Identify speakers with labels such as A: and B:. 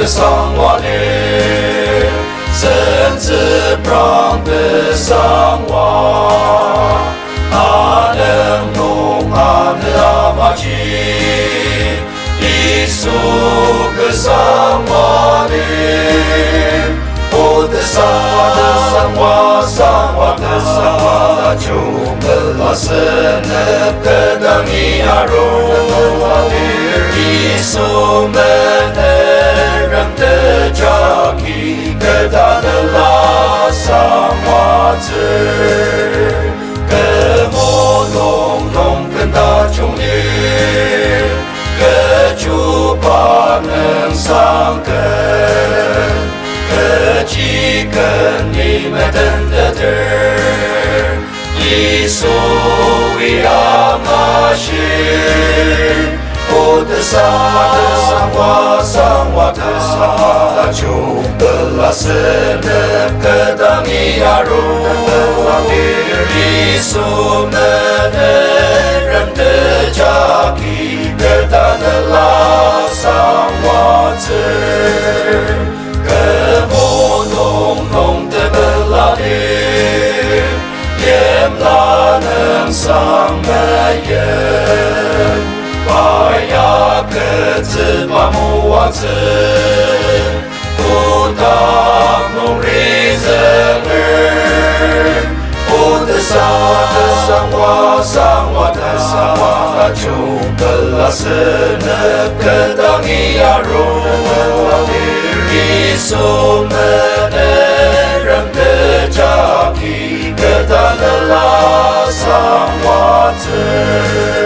A: 的桑瓦列，甚至让的桑瓦，阿能弄阿的阿玛吉，耶稣个桑瓦列，我的桑瓦的桑瓦，桑瓦的桑瓦，就本拉森的格当伊亚罗。耶稣们的人的家基，给他的拉上袜子，给我弄弄跟他穷年，给主把能上根，给几根你们等的等，耶稣为阿玛西。我的桑瓦，桑瓦的桑瓦，就本拉森的格当伊亚罗，耶稣们的人的家基，格当的拉桑瓦子，格莫弄弄的本拉列，耶拉能上门人。把呀个子把木娃子，不当弄日子儿，我的桑瓦桑瓦的桑瓦，就本拉森的格当伊亚罗，耶稣们的人的家基，格当的拉桑瓦子。